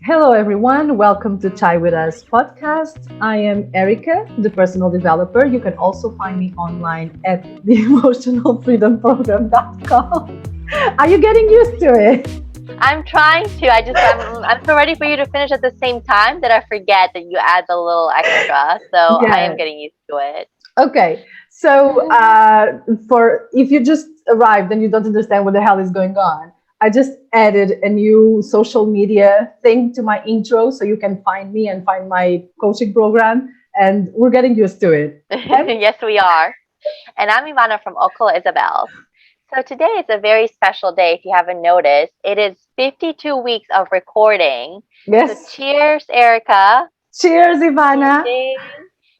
Hello, everyone. Welcome to Chai with Us podcast. I am Erica, the personal developer. You can also find me online at theemotionalfreedomprogram.com. Are you getting used to it? I'm trying to. I'm so ready for you to finish at the same time that I forget that you add the little extra. So I Yeah. am getting used to it. Okay. So, for if you just arrived and you don't understand what the hell is going on, I just added a new social media thing to my intro so you can find me and find my coaching program. And we're getting used to it. And Yes, we are. And I'm Ivana from Okola Isabel. So today is a very special day if you haven't noticed. It is 52 weeks of recording. So yes, cheers, Erica. cheers, Ivana. Cheers.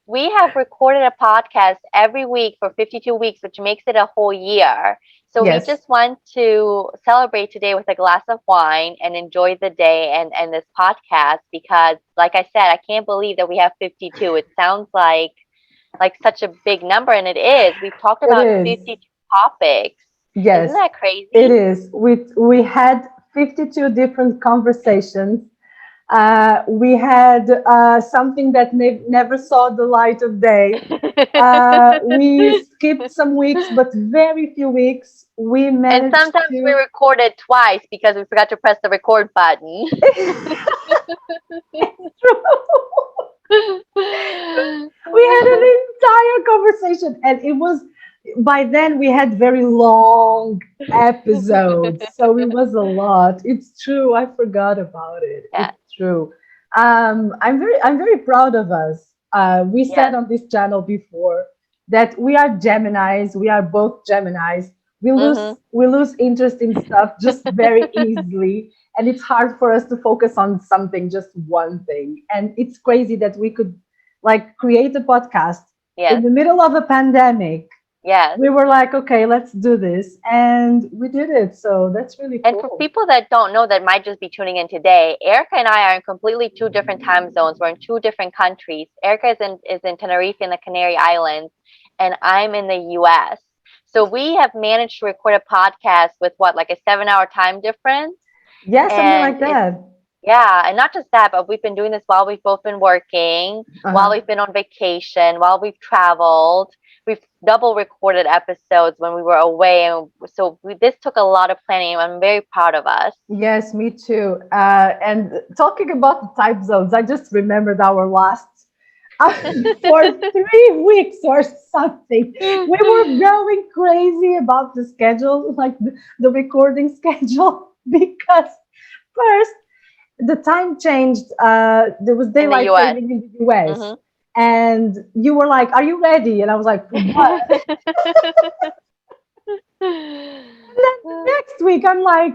We have recorded a podcast every week for 52 weeks, which makes it a whole year. So we Yes, just want to celebrate today with a glass of wine and enjoy the day and this podcast because, like I said, I can't believe that we have 52. It sounds like such a big number, and it is. We've talked it about is. 52 topics. Isn't Yes, that it crazy? is. We had 52 different conversations. We had something that never saw the light of day. We skipped some weeks, but very few weeks. We And managed sometimes we to. recorded twice because we forgot to press the record button. We had an entire conversation, and it was by then we had very long episodes, so it was a lot. It's true. I forgot about it. Yeah. It's true. I'm very proud of us. We said Yes. on this channel before that we are Geminis. We are both Geminis. We Mhm. lose we lose interest in stuff just very easily, and it's hard for us to focus on something, just one thing. And it's crazy that we could like create a podcast in Yes. the middle of a pandemic. Yes. We were like, okay, let's do this, and we did it. So that's really And for cool. people that don't know that might just be tuning in today, Erica and I are in completely two different time zones. We're in two different countries. Erica is in Tenerife in the Canary Islands, and I'm in the US. So we have managed to record a podcast with what, like a 7 hour time difference? Yeah, something And like it's that. Yeah, and not just that, but we've been doing this while we've both been working, while Uh-huh. we've been on vacation, while we've traveled. We've double recorded episodes when we were away, and this took a lot of planning. I'm very proud of us. Yes, me too. And talking about the time zones, I just remembered our last for 3 weeks or something. We were going crazy about the schedule, like the recording schedule, because first the time changed. There was In the daylight US. saving in the US, Hmm. and you were like, "Are you ready?" And I was like, "For what?" And then the next week, I'm like,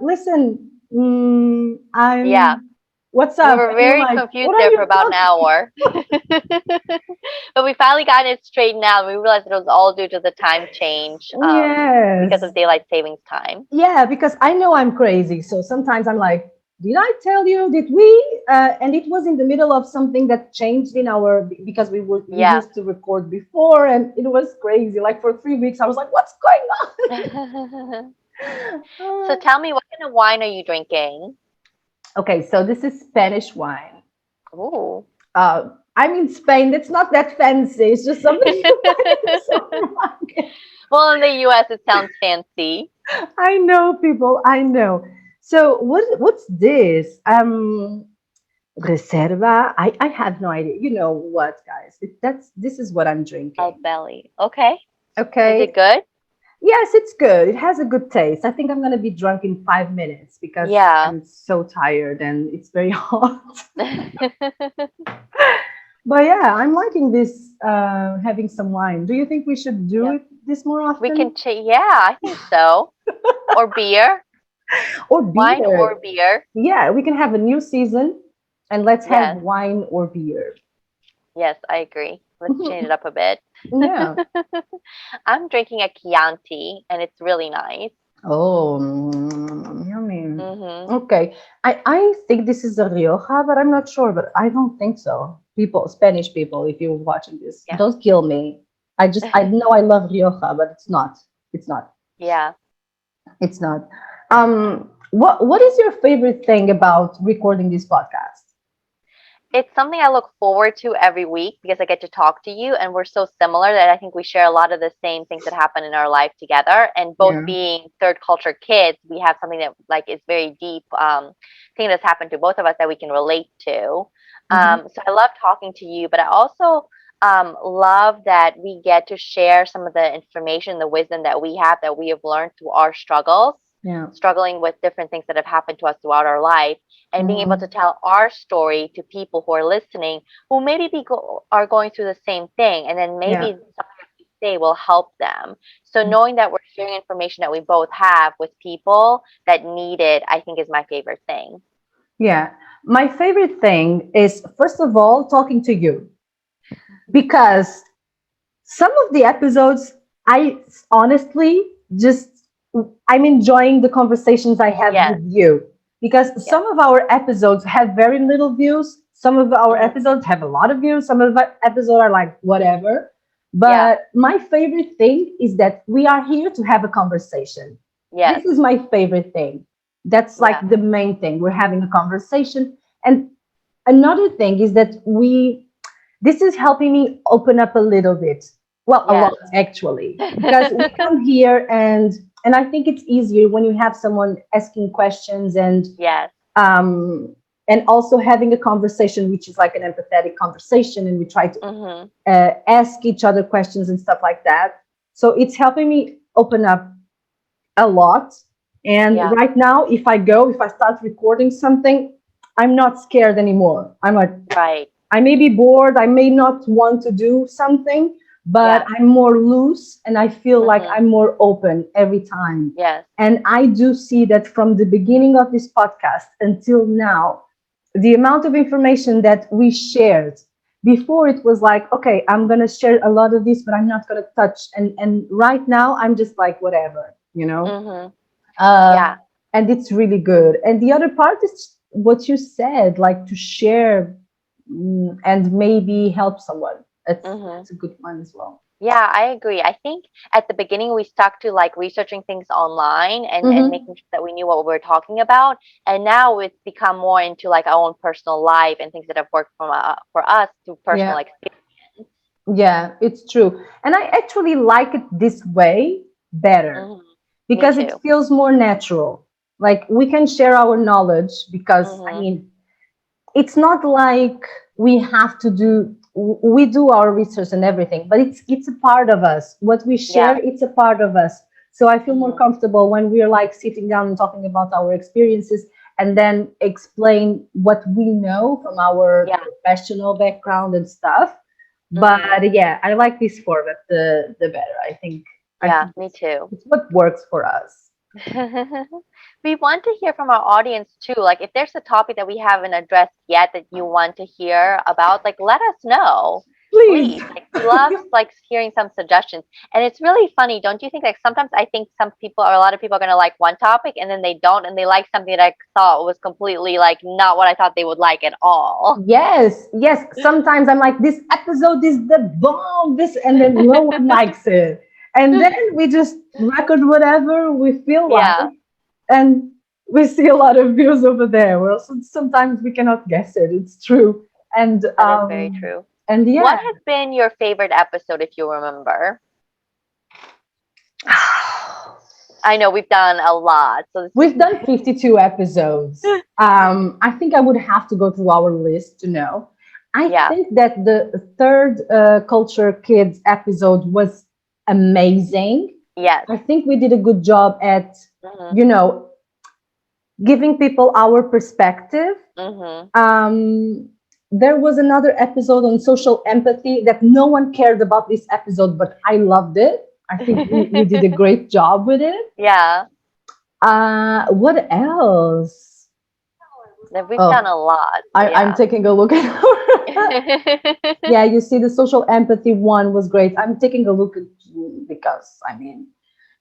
"Listen, Yeah, I'm what's we up?" were And you're very like, confused "What are there for you about an talking?" hour. But we finally got it straightened out. We realized it was all due to the time change because Yes. of daylight savings time. Yeah, because I know I'm crazy. So sometimes I'm like, did I tell you? Did we? And it was in the middle of something that changed in our because we Yeah. used to record before, and it was crazy. Like for 3 weeks, I was like, what's going So on? tell me, what kind of wine are you drinking? Okay, so this is Spanish wine. Ooh. I'm in Spain. It's not that fancy. It's just something you buy in the supermarket. Well, in the US, it sounds fancy. I know, people. I know. So what's this? Reserva. I have no idea. You know what, guys? This is what I'm El drinking. belly. Okay. Is it Okay. good? Yes, it's good. It has a good taste. I think I'm gonna be drunk in 5 minutes because Yeah. I'm so tired and it's very hot. But yeah, I'm liking this. Having some wine. Do you think we should do Yeah. it this more We can often? yeah, I think so. Or beer. Or Wine or beer? beer. Yeah, we can have a new season, and let's have Yes. wine or beer. Yes, I agree. Let's change it up a bit. Yeah. I'm drinking a Chianti and it's really nice. Oh, yummy. Mhm. Okay. I think this is a Rioja, but I'm not sure, but I don't think so. People, Spanish people, if you're watching this, Yeah. don't kill me. I know I love Rioja, but it's not. It's not. Yeah. It's not. what is your favorite thing about recording this podcast? It's something I look forward to every week because I get to talk to you, and we're so similar that I think we share a lot of the same things that happen in our life together. And both Yeah. being third culture kids, we have something that like is very deep thing that's happened to both of us that we can relate to. Hmm. So I love talking to you, but I also love that we get to share some of the information, the wisdom that we have that we have learned through our struggles, Yeah. struggling with different things that have happened to us throughout our life and being able to Hmm. tell our story to people who are listening who maybe are going through the same thing and then maybe Yeah. something that we say will help them. So knowing that we're sharing information that we both have with people that need it, I think is my favorite thing. Yeah. My favorite thing is, first of all, talking to you, because some of the episodes, I honestly just, I'm enjoying the conversations I have Yes, with you, because yes. some of our episodes have very little views, some of our Hmm. episodes have a lot of views, some of our episodes are like whatever. Yeah, But my favorite thing is that we are here to have a conversation. This yes, is my favorite thing. That's like yeah, the main thing. We're having a conversation. And another thing is that this is helping me open up a little bit. Well, a lot yes. actually, because we come here and I think it's easier when you have someone asking questions Yes. um and also having a conversation which is like an empathetic conversation, and we try to Hmm. ask each other questions and stuff like that. So it's helping me open up a lot. And Yeah, right now, if I start recording something, I'm not scared anymore. I'm like, right. I may be bored, I may not want to do something, but Yeah. I'm more loose and I feel like Hmm. I'm more open every time. Yes. And I do see that from the beginning of this podcast until now, the amount of information that we shared before, it was like, okay, I'm going to share a lot of this, but I'm not going to touch. And right now, I'm just like, whatever, you know? Hmm. Uh, Yeah. and it's really good. And the other part is what you said, like to share, and maybe help someone. Hmm. That's a good one as well. Yeah, I agree. I think at the beginning we stuck to like researching things online and Mm-hmm. making sure that we knew what we were talking about. And now it's become more into like our own personal life and things that have worked for us through personal Yeah, experience. yeah, it's true. And I actually like it this way better, Hmm. Me because it too. feels more natural. Like we can share our knowledge, because I Hmm. mean, it's not like we do our research and everything, but it's a part of us. What we share, Yeah. it's a part of us. So I feel more Hmm. comfortable when we're like sitting down and talking about our experiences, and then explain what we know from our Yeah. professional background and stuff. Hmm. But yeah, I like this format the better. I Yeah, think me too. it's what works for us. We want to hear from our audience too. Like, if there's a topic that we haven't addressed yet that you want to hear about, like, let us know. Please. Please. Like, we love like hearing some suggestions. And it's really funny, don't you think? Like, sometimes I think some people or a lot of people are gonna like one topic and then they don't, and they like something that I thought was completely like not what I thought they would like at all. Yes, yes. Sometimes I'm like, this episode is the bomb, this, and then no one likes it. And then we just record whatever we feel like, Yeah, and we see a lot of views over there. Well, sometimes we cannot guess it. It's true. And that is very true. What yeah. has been your favorite episode, if you remember? I know we've done a lot, so this We've done 52 episodes. I think I would have to go through our list to know. I yeah. think that the third Culture Kids episode was amazing. Yes. I think we did a good job at, Mhm. you know, giving people our perspective. Mhm. There was another episode on social empathy that no one cared about this episode, but I loved it. I think we did a great job with it. Yeah. What else? We've done Oh, a lot. I'm Yeah. taking a look at yeah, you see, the social empathy one was great. I'm taking a look at, because I mean,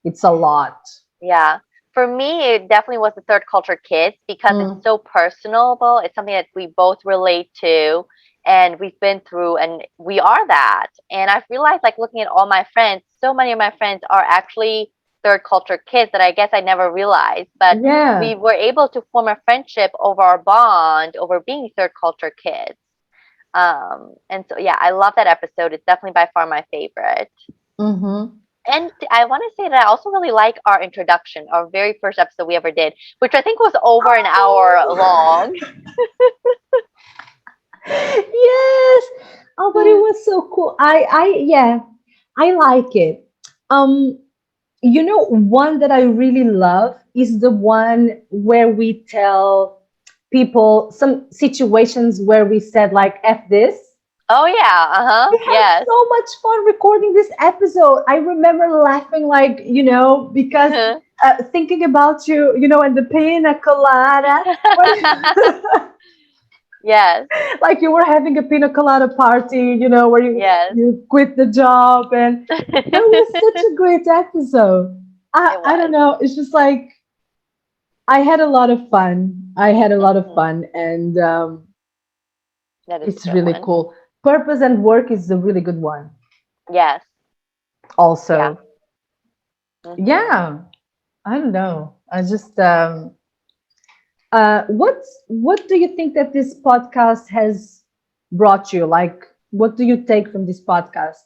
it's a lot. Yeah. For me, it definitely was the third culture kids because it's Mm, so personable. It's something that we both relate to and we've been through and we are that. And I've realized like looking at all my friends, so many of my friends are actually third culture kids that I guess I never realized. But we Yeah. were able to form a friendship over our bond over being third culture kids. And so yeah, I love that episode. It's definitely by far my favorite. Mm-hmm. And I want to say that I also really like our introduction, our very first episode we ever did, which I think was over an hour long. Yes. Oh, but it was so cool. Yeah, I like it. Um, one that I really love is the one where we tell people some situations where we said like F this. Oh yeah, uh-huh. We had Yes. so much fun recording this episode. I remember laughing like, because thinking about you, and the pina colada. Yes. Like you were having a pina colada party, where you Yes. you quit the job, and that was such a great episode. I It I don't was. know, it's just like I had a lot of fun. I had a lot of Hmm. fun, and That is a it's good really one. cool. Purpose and work is a really good one. Yes. Yeah. Also, Hmm. yeah, I don't know. I just what do you think that this podcast has brought you? Like, what do you take from this podcast?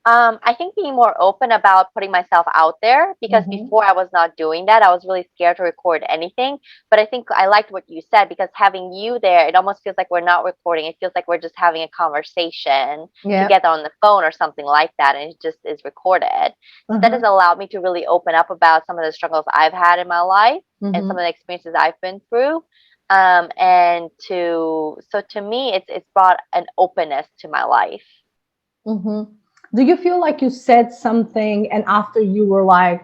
I think being more open about putting myself out there because Mm-hmm. before I was not doing that. I was really scared to record anything. But I think I liked what you said because having you there, it almost feels like we're not recording. It feels like we're just having a conversation Yeah. together on the phone or something like that, and it just is recorded. So that has Uh-huh. allowed me to really open up about some of the struggles I've had in my life and some Mm-hmm. of the experiences I've been through. And to me, it's brought an openness to my life. Mm-hmm. Do you feel like you said something and after you were like,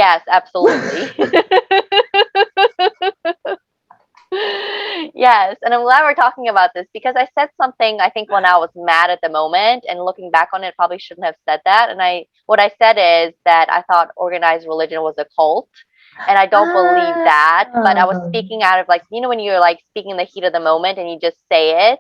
Yes, absolutely. Yes, and I'm glad we're talking about this because I said something I think when I was mad at the moment, and looking back on it, probably shouldn't have said that. And what I said is that I thought organized religion was a cult, and I don't believe ah, that. But I was speaking out of, like, when you're like speaking in the heat of the moment and you just say it.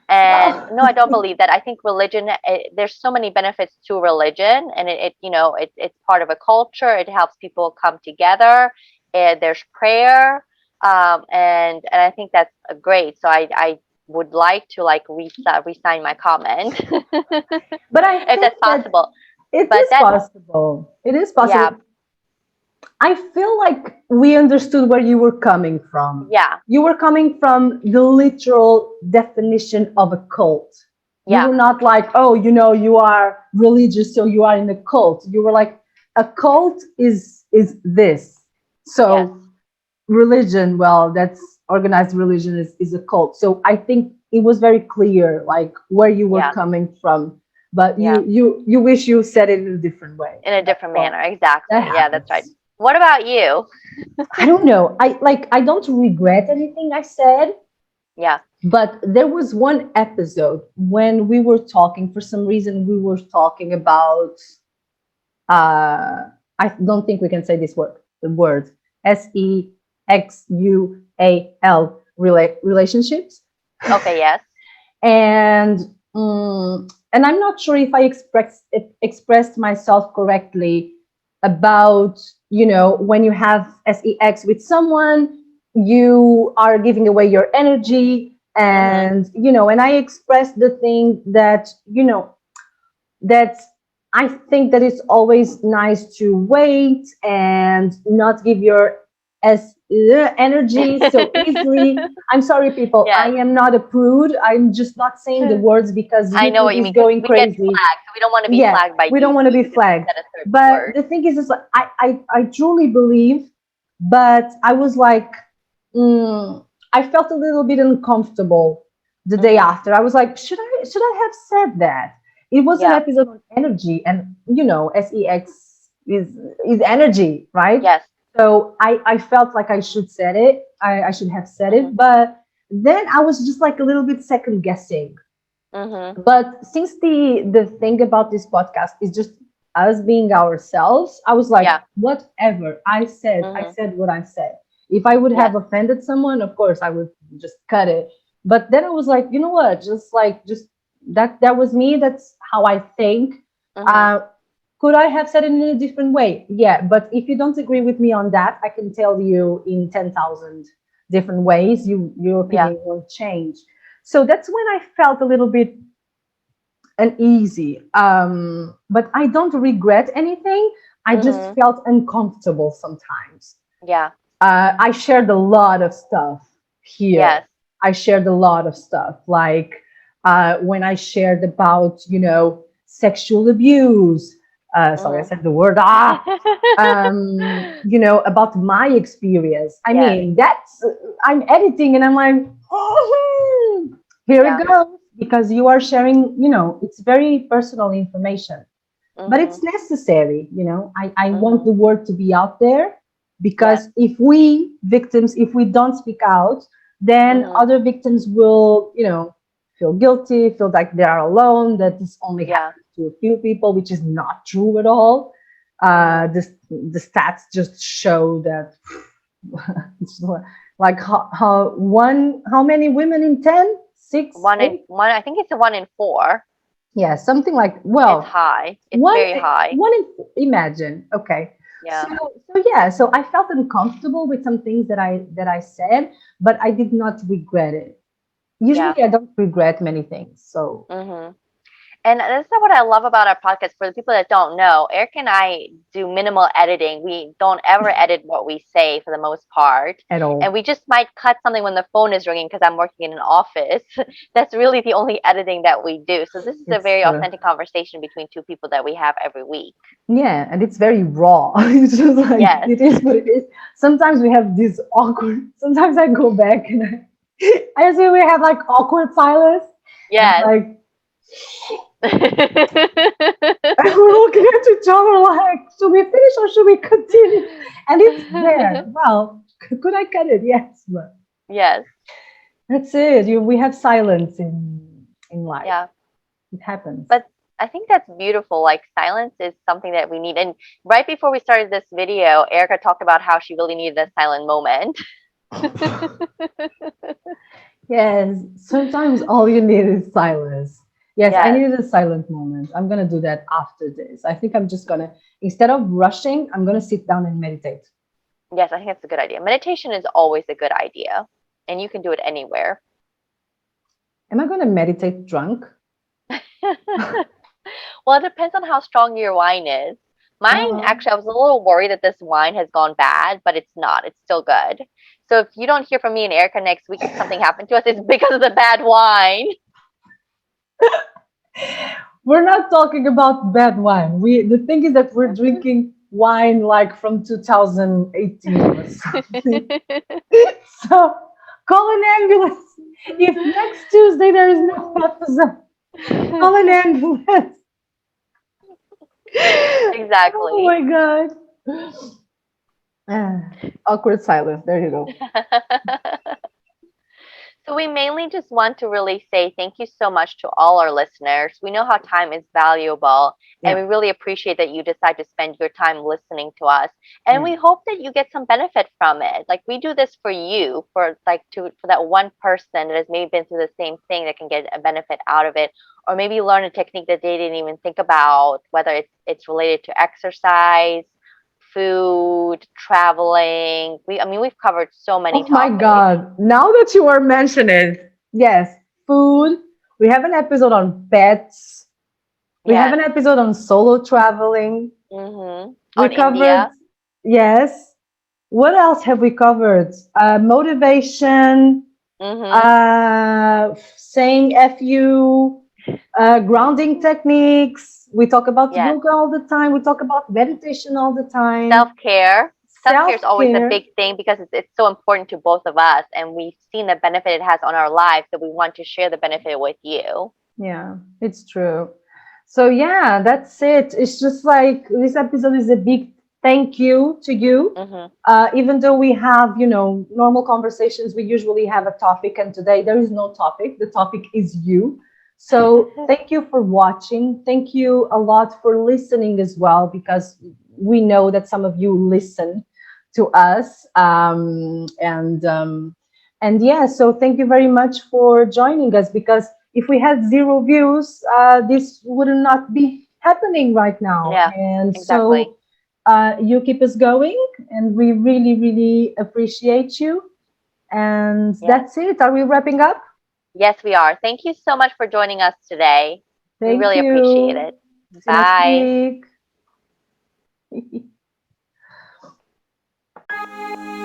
And oh. no, I don't believe that. I think religion, there's so many benefits to religion, and it's part of a culture. It helps people come together. There's prayer, and I think that's great. So I would like to like resign my comment But I if think that's that possible. it But is that, possible. It is yeah, possible. I feel like we understood where you were coming from. yeah, You were coming from the literal definition of a cult. You yeah, were not like, oh, you are religious, so you are in a cult. You were like, a cult is this. yes, So religion, well, that's organized religion is a cult. So I think it was very clear like where you were yeah, coming from. But yeah, you wish you said it in a different way. in a That's different all. manner. That Exactly. Yeah, that's right. happens. What about you? I don't know. I don't regret anything I said, Yeah. but there was one episode when we were talking, for some reason we were talking about I don't think we can say this word, the word sexual relationships. Okay. Yes. And and I'm not sure if I expressed myself correctly about when you have sex with someone, you are giving away your energy, Mhm. and and I expressed the thing that that I think that it's always nice to wait and not give your as energy so easily. I'm sorry, people. I Yes. am not a prude. I'm just not saying the words because I know YouTube what you is mean because going we get crazy. flagged. So we don't want to be Yeah, flagged by we don't want to YouTube be because we flagged. said a certain But word. the thing is like, I truly believe, but I was like, I felt a little bit uncomfortable the day Mhm. after. I was like, should I have said that? It was an Yeah. episode on energy, and sex is energy, right? Yes. So I felt like I should said it. I should have said Mhm. it, but then I was just like a little bit second guessing. Mhm. But since the thing about this podcast is just us being ourselves, I was like, Yeah. whatever I Mhm. said what I said. If I would Yes. have offended someone, of course I would just cut it. But then I was like, you know what? Just that was me. That's how I think. Mhm. Uh, Could I have said it in a different way? Yeah, but if you don't agree with me on that, I can tell you in 10,000 different ways, your Yeah. opinion will change. So that's when I felt a little bit uneasy. But I don't regret anything. I just Mhm. felt uncomfortable sometimes. Yeah. I shared a lot of stuff here. Yes. I shared a lot of stuff, like when I shared about, sexual abuse. Sorry, I Mhm. said the word about my experience. I Yes. mean, I'm editing and I'm like, "Mhm, here it Yeah. goes," because you are sharing, it's very personal information, but it's Mhm. necessary. I want Mhm. the word to be out there, Yes. because if we victims, if we don't speak out, then Mhm. other victims will, feel guilty, feel like they are alone, that this only Yeah. happens to a few people, which is not true at all. Mhm. The stats just show that it's like how many women in 10, 6, One in 8? one. I think it's a 1 in 4. Yeah, something like, It's well, high. It's one very high. one in, imagine. Okay. So Yeah. so yeah, so I felt uncomfortable with some things that I said, but I did not regret it. Yeah. Usually I don't regret many things. So Mhm. And this is what I love about our podcast. For the people that don't know, Eric and I do minimal editing. We don't ever edit what we say for the most part. at And all. we just might cut something when the phone is ringing because I'm working in an office. That's really the only editing that we do. So this is a It's very true. authentic conversation between two people that we have every week. Yeah, and it's very raw. It's just like Yes. it is what it is. Sometimes we have this awkward. Sometimes I go back and I see we have like awkward silence, and Yes. like and we're looking at each other like, should we finish or should we continue? And it's there. Well, could I cut it? Yes, but Yes. that's it. We have silence in life. Yeah. It happens. But I think that's beautiful. Like silence is something that we need. And right before we started this video, Erica talked about how she really needed a silent moment. Yes, sometimes all you need is silence. Yes, I Yes. needed a silent moment. I'm gonna do that after this. I think I'm just gonna, instead of rushing, I'm gonna sit down and meditate. Yes, I think that's a good idea. Meditation is always a good idea, and you can do it anywhere. Am I gonna meditate drunk? Well, it depends on how strong your wine is. Mine, Uh, actually, I was a little worried that this wine has gone bad, but it's not. It's still good. So if you don't hear from me and Erica next week, if something happened to us, it's because of the bad wine. we're not talking about bad wine. The thing is that we're drinking wine like from 2018 or something. So call an ambulance. If next Tuesday there is no episode, call an ambulance. Oh Exactly. my god. Awkward silence. There you go. So we mainly just want to really say thank you so much to all our listeners. We know how time is valuable, and Yeah. we really appreciate that you decide to spend your time listening to us. And Yeah. we hope that you get some benefit from it. Like we do this for you, for that one person that has maybe been through the same thing that can get a benefit out of it, or maybe learn a technique that they didn't even think about, whether it's related to exercise, food, traveling. I mean, we've covered so many Oh my topics. God. Now that you are mentioning, yes, food. We have an episode on pets. We have Yes. an episode on solo traveling. We On covered, India. yes. What else have we covered? Motivation, Mhm. saying FU, grounding techniques. We talk about Yes. yoga all the time. We talk about meditation all the time. Self-care. Self-care Self is always a care. big thing because it's so important to both of us, and we've seen the benefit it has on our lives, so we want to share the benefit with you. Yeah, it's true. So yeah, that's it. It's just like this episode is a big thank you to you. Mhm. Even though we have, normal conversations, we usually have a topic, and today there is no topic. The topic is you. So thank you for watching. Thank you a lot for listening as well, because we know that some of you listen to us. And yeah, so thank you very much for joining us, because if we had zero views, this would not be happening right now. Yeah, And exactly. so you keep us going, and we really, really appreciate you. And Yes. that's it. Are we wrapping up? Yes, we are. Thank you so much for joining us today. We Thank really appreciate you. it. See you next Bye. week.